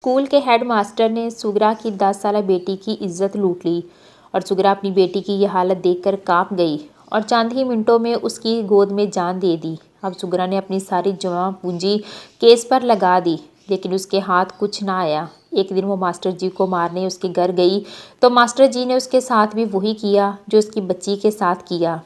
School के headmaster ने सुगरा की 10 साला बेटी की इज्जत लूट ली और सुगरा अपनी बेटी की यह हालत देखकर कांप गई और चंद ही मिनटों में उसकी गोद में जान दे दी। अब सुगरा ने अपनी सारी जमा पूंजी केस पर लगा दी, लेकिन उसके हाथ कुछ ना आया। एक दिन वो मास्टर जी को मारने उसके घर गई तो मास्टर जी ने उसके साथ भी वही किया जो उसकी बच्ची के साथ किया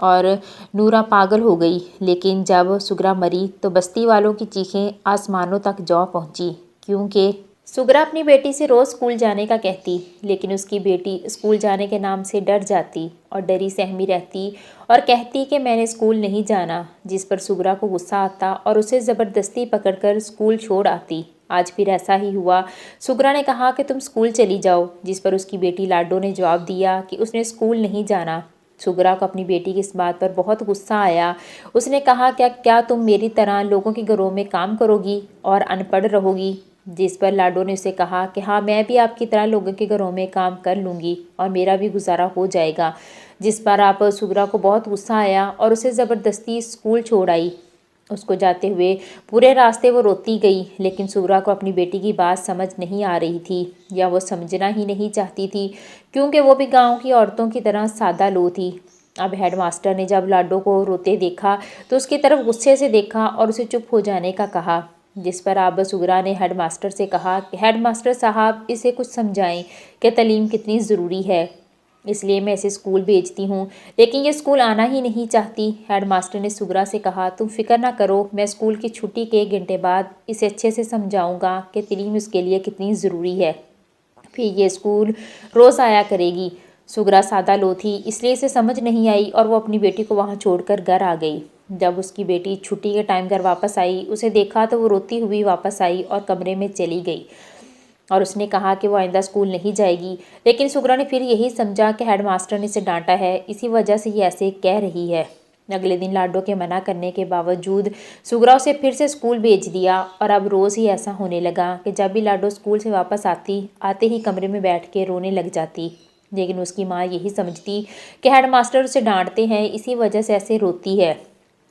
और नूरा पागल हो गई। लेकिन जब सुगरा मरी तो बस्ती वालों की चीखें आसमानों तक जा पहुंची, क्योंकि सुगरा अपनी बेटी से रोज़ स्कूल जाने का कहती, लेकिन उसकी बेटी स्कूल जाने के नाम से डर जाती और डरी सहमी रहती और कहती कि मैंने स्कूल नहीं जाना, जिस पर सुगरा को गुस्सा आता और उसे ज़बरदस्ती पकड़कर स्कूल छोड़ आती। आज फिर ऐसा ही हुआ। सुगरा ने कहा कि तुम स्कूल चली जाओ, जिस पर उसकी बेटी लाडो ने जवाब दिया कि उसने स्कूल नहीं जाना। सुगरा को अपनी बेटी की इस बात पर बहुत गुस्सा आया। उसने कहा, क्या तुम मेरी तरह लोगों के घरों में काम करोगी और अनपढ़ रहोगी? जिस पर लाडो ने उसे कहा कि हाँ, मैं भी आपकी तरह लोगों के घरों में काम कर लूँगी और मेरा भी गुजारा हो जाएगा। जिस पर आप सुगरा को बहुत गुस्सा आया और उसे ज़बरदस्ती स्कूल छोड़ आई। उसको जाते हुए पूरे रास्ते वो रोती गई, लेकिन सुगरा को अपनी बेटी की बात समझ नहीं आ रही थी, या वो समझना ही नहीं चाहती थी, क्योंकि वो भी गांव की औरतों की तरह सादा लो थी। अब हेडमास्टर ने जब लाडो को रोते देखा तो उसकी तरफ गुस्से से देखा और उसे चुप हो जाने का कहा। जिस पर अब सुगरा ने हेडमास्टर से कहा कि हेडमास्टर साहब, इसे कुछ समझाएं कि तालीम कितनी ज़रूरी है, इसलिए मैं इसे स्कूल भेजती हूँ, लेकिन ये स्कूल आना ही नहीं चाहती। हेडमास्टर ने सुगरा से कहा, तुम फिक्र ना करो, मैं स्कूल की छुट्टी के 1 घंटे बाद इसे अच्छे से समझाऊंगा कि तालीम उसके लिए कितनी ज़रूरी है, फिर ये स्कूल रोज़ आया करेगी। सुगरा सादा लो थी, इसलिए इसे समझ नहीं आई और वो अपनी बेटी को वहाँ छोड़कर घर आ गई। जब उसकी बेटी छुट्टी के टाइम घर वापस आई, उसे देखा तो वो रोती हुई वापस आई और कमरे में चली गई और उसने कहा कि वो आइंदा स्कूल नहीं जाएगी। लेकिन सुगरा ने फिर यही समझा कि हेडमास्टर ने इसे डांटा है, इसी वजह से ये ऐसे कह रही है। अगले दिन लाडो के मना करने के बावजूद सुगरा उसे फिर से स्कूल भेज दिया और अब रोज़ ही ऐसा होने लगा कि जब भी लाडो स्कूल से वापस आते ही कमरे में बैठ के रोने लग जाती। लेकिन उसकी माँ यही समझती कि हेडमास्टर उसे डांटते हैं, इसी वजह से ऐसे रोती है।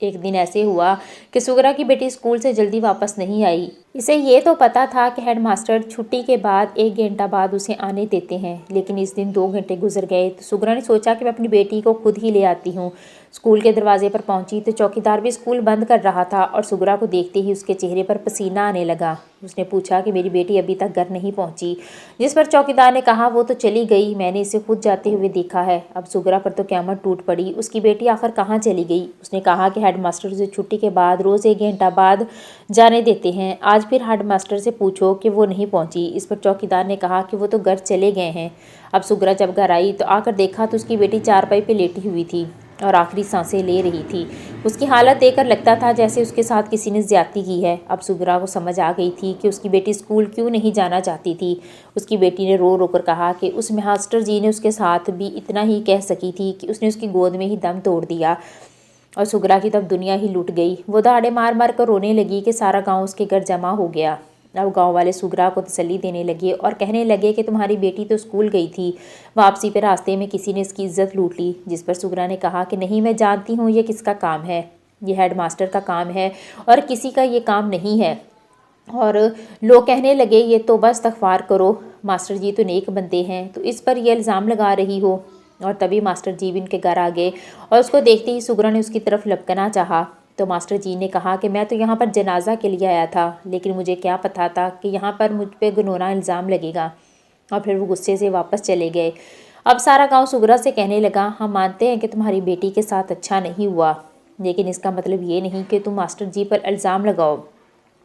एक दिन ऐसे हुआ कि सुगरा की बेटी स्कूल से जल्दी वापस नहीं आई। इसे ये तो पता था कि हेडमास्टर छुट्टी के बाद 1 घंटा बाद उसे आने देते हैं, लेकिन इस दिन 2 घंटे गुजर गए तो सुगरा ने सोचा कि मैं अपनी बेटी को खुद ही ले आती हूँ। स्कूल के दरवाजे पर पहुंची तो चौकीदार भी स्कूल बंद कर रहा था और सुगरा को देखते ही उसके चेहरे पर पसीना आने लगा। उसने पूछा कि मेरी बेटी अभी तक घर नहीं पहुंची, जिस पर चौकीदार ने कहा, वो तो चली गई, मैंने इसे खुद जाते हुए देखा है। अब सुगरा पर तो क़यामत टूट पड़ी, उसकी बेटी आखिर कहाँ चली गई? उसने कहा कि हेडमास्टर उसे छुट्टी के बाद रोज़ 1 घंटा बाद जाने देते हैं, आज फिर हेडमास्टर से पूछो कि वो नहीं पहुंची। इस पर चौकीदार ने कहा कि वो तो घर चले गए हैं। अब सुगरा जब घर आई तो आकर देखा तो उसकी बेटी चारपाई पे लेटी हुई थी और आखिरी सांसें ले रही थी। उसकी हालत देखकर लगता था जैसे उसके साथ किसी ने ज्यादती की है। अब सुगरा को समझ आ गई थी कि उसकी बेटी स्कूल क्यों नहीं जाना चाहती थी। उसकी बेटी ने रो रो कर कहा कि उस मास्टर जी ने उसके साथ भी इतना ही कह सकी थी कि उसने उसकी गोद में ही दम तोड़ दिया और सुगरा की तब दुनिया ही लुट गई। वो दहाड़े मार मार कर रोने लगी कि सारा गाँव उसके घर जमा हो गया। अब गांव वाले सुगरा को तसल्ली देने लगे और कहने लगे कि तुम्हारी बेटी तो स्कूल गई थी, वापसी पे रास्ते में किसी ने इसकी इज्जत लूट ली। जिस पर सुगरा ने कहा कि नहीं, मैं जानती हूँ ये किसका काम है, ये हेडमास्टर का काम है और किसी का ये काम नहीं है। और लोग कहने लगे ये तो बस इस्तग़फ़ार करो, मास्टर जी तो नेक बंदे हैं, तो इस पर यह इल्ज़ाम लगा रही हो। और तभी मास्टर जी भी उनके घर आ गए और उसको देखते ही सुगरा ने उसकी तरफ लपकना चाहा तो मास्टर जी ने कहा कि मैं तो यहाँ पर जनाजा के लिए आया था, लेकिन मुझे क्या पता था कि यहाँ पर मुझ पर गुनोना इल्ज़ाम लगेगा। और फिर वो गुस्से से वापस चले गए। अब सारा गांव सुगरा से कहने लगा, हम मानते हैं कि तुम्हारी बेटी के साथ अच्छा नहीं हुआ, लेकिन इसका मतलब ये नहीं कि तुम मास्टर जी पर इल्ज़ाम लगाओ।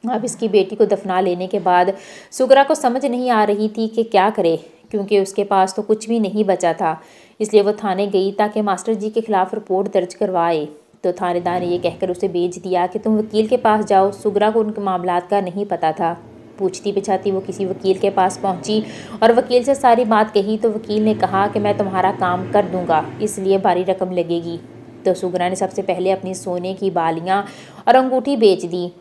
अब इसकी बेटी को दफना लेने के बाद सुगरा को समझ नहीं आ रही थी कि क्या करे, क्योंकि उसके पास तो कुछ भी नहीं बचा था। इसलिए वो थाने गई ताकि मास्टर जी के खिलाफ रिपोर्ट दर्ज करवाए। तो थानेदार ने ये कहकर उसे भेज दिया कि तुम वकील के पास जाओ। सुगरा को उनके मामलात का नहीं पता था। पूछती पिछाती वो किसी वकील के पास पहुंची और वकील से सारी बात कही तो वकील ने कहा कि मैं तुम्हारा काम कर दूंगा, इसलिए भारी रकम लगेगी। तो सुगरा ने सबसे पहले अपनी सोने की बालियां और अंगूठी बेच दी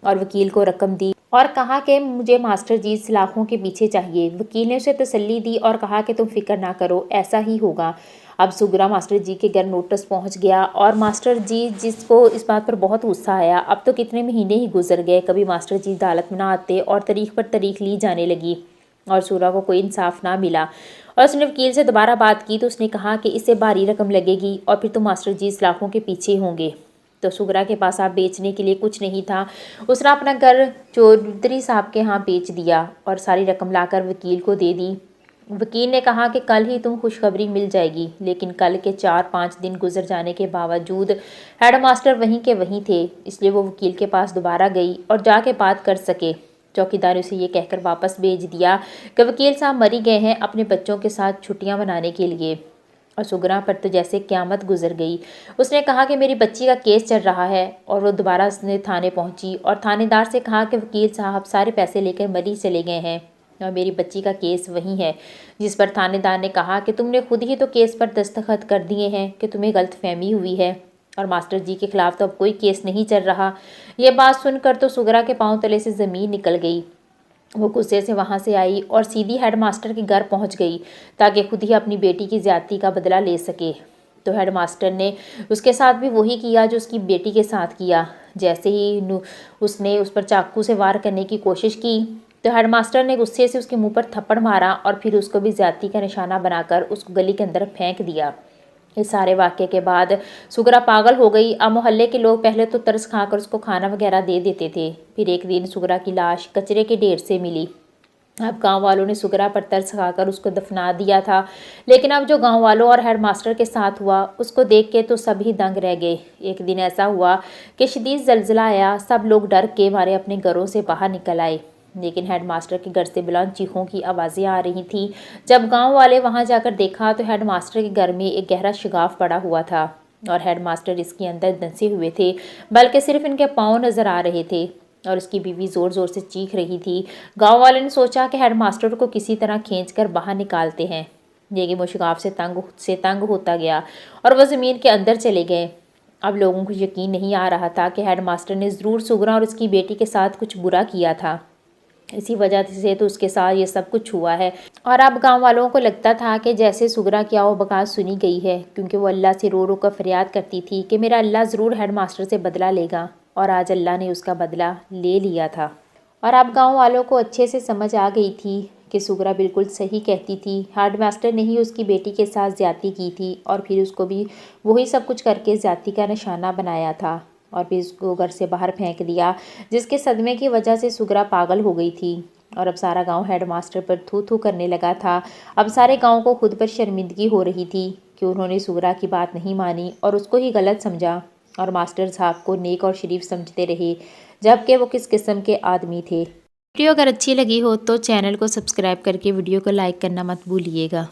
और वकील को रकम दी और कहा कि मुझे मास्टर जी सलाखों के पीछे चाहिए। वकील ने उसे तसल्ली दी और कहा कि तुम फिक्र ना करो, ऐसा ही होगा। अब सुगरा मास्टर जी के घर नोटिस पहुंच गया और मास्टर जी जिसको इस बात पर बहुत गुस्सा आया। अब तो कितने महीने ही गुजर गए, कभी मास्टर जी अदालत में ना आते और तारीख पर तारीख ली जाने लगी और सुगरा को कोई इंसाफ ना मिला। और उसने वकील से दोबारा बात की तो उसने कहा कि इससे भारी रकम लगेगी और फिर तो मास्टर जी इस लाखों के पीछे होंगे। तो सुगरा के पास आप बेचने के लिए कुछ नहीं था। उसने अपना घर चौधरी साहब के यहाँ बेच दिया और सारी रकम लाकर वकील को दे दी। वकील ने कहा कि कल ही तुम खुशखबरी मिल जाएगी, लेकिन कल के 4-5 दिन गुजर जाने के बावजूद हेडमास्टर वहीं के वहीं थे। इसलिए वो वकील के पास दोबारा गई और जाके बात कर सके। चौकीदार उसे ये कहकर वापस भेज दिया कि वकील साहब मरी गए हैं अपने बच्चों के साथ छुट्टियां मनाने के लिए। और सुगरा पर तो जैसे क़यामत गुजर गई। उसने कहा कि मेरी बच्ची का केस चल रहा है और वो दोबारा उसने थाने पहुंची और थानेदार से कहा कि वकील साहब सारे पैसे लेकर मरी चले गए हैं और मेरी बच्ची का केस वही है। जिस पर थानेदार ने कहा कि तुमने खुद ही तो केस पर दस्तखत कर दिए हैं कि तुम्हें गलतफहमी हुई है और मास्टर जी के खिलाफ तो अब कोई केस नहीं चल रहा। ये बात सुनकर तो सुगरा के पांव तले से ज़मीन निकल गई। वो गुस्से से वहाँ से आई और सीधी हेडमास्टर के घर पहुँच गई ताकि खुद ही अपनी बेटी की ज़्यादती का बदला ले सके। तो हेडमास्टर ने उसके साथ भी वही किया जो उसकी बेटी के साथ किया। जैसे ही उसने उस पर चाकू से वार करने की कोशिश की तो हेडमास्टर ने गुस्से से उसके मुंह पर थप्पड़ मारा और फिर उसको भी ज़्यादती का निशाना बनाकर उसको गली के अंदर फेंक दिया। इस सारे वाक़े के बाद सुगरा पागल हो गई। अब मोहल्ले के लोग पहले तो तरस खाकर उसको खाना वगैरह दे देते थे। फिर एक दिन सुगरा की लाश कचरे के ढेर से मिली। अब गांव वालों ने सुगरा पर तरस खाकर उसको दफना दिया था, लेकिन अब जो गांव वालों और हेडमास्टर के साथ हुआ उसको देख के तो सभी दंग रह गए। एक दिन ऐसा हुआ कि शदीद जलजला आया। सब लोग डर के मारे अपने घरों से बाहर निकल आए, लेकिन हेडमास्टर के घर से बुलंद चीखों की आवाज़ें आ रही थीं। जब गांव वाले वहां जाकर देखा तो हेडमास्टर के घर में एक गहरा शिगाफ पड़ा हुआ था और हेडमास्टर इसके अंदर धंसे हुए थे, बल्कि सिर्फ इनके पाँव नज़र आ रहे थे और उसकी बीवी ज़ोर ज़ोर से चीख रही थी। गांव वाले ने सोचा कि हेडमास्टर को किसी तरह खींचकर बाहर निकालते हैं, लेकिन वो शिगाफ से तंग होता गया और वह ज़मीन के अंदर चले गए। अब लोगों को यकीन नहीं आ रहा था कि हेडमास्टर ने ज़रूर सुगरा और उसकी बेटी के साथ कुछ बुरा किया था। इसी वजह से तो उसके साथ ये सब कुछ हुआ है। और अब गांव वालों को लगता था कि जैसे सुगरा की आओ बकात सुनी गई है, क्योंकि वो अल्लाह से रो रो कर फरियाद करती थी कि मेरा अल्लाह ज़रूर हेडमास्टर से बदला लेगा, और आज अल्लाह ने उसका बदला ले लिया था। और अब गांव वालों को अच्छे से समझ आ गई थी कि सुगरा बिल्कुल सही कहती थी। हेडमास्टर ने ही उसकी बेटी के साथ ज़्यादती की थी और फिर उसको भी वही सब कुछ करके ज़्यादती का निशाना बनाया था और फिर उसको घर से बाहर फेंक दिया, जिसके सदमे की वजह से सुगरा पागल हो गई थी। और अब सारा गांव हेडमास्टर पर थू थू करने लगा था। अब सारे गांव को खुद पर शर्मिंदगी हो रही थी कि उन्होंने सुगरा की बात नहीं मानी और उसको ही गलत समझा और मास्टर साहब को नेक और शरीफ समझते रहे, जबकि वो किस किस्म के आदमी थे। वीडियो अगर अच्छी लगी हो तो चैनल को सब्सक्राइब करके वीडियो को लाइक करना मत भूलिएगा।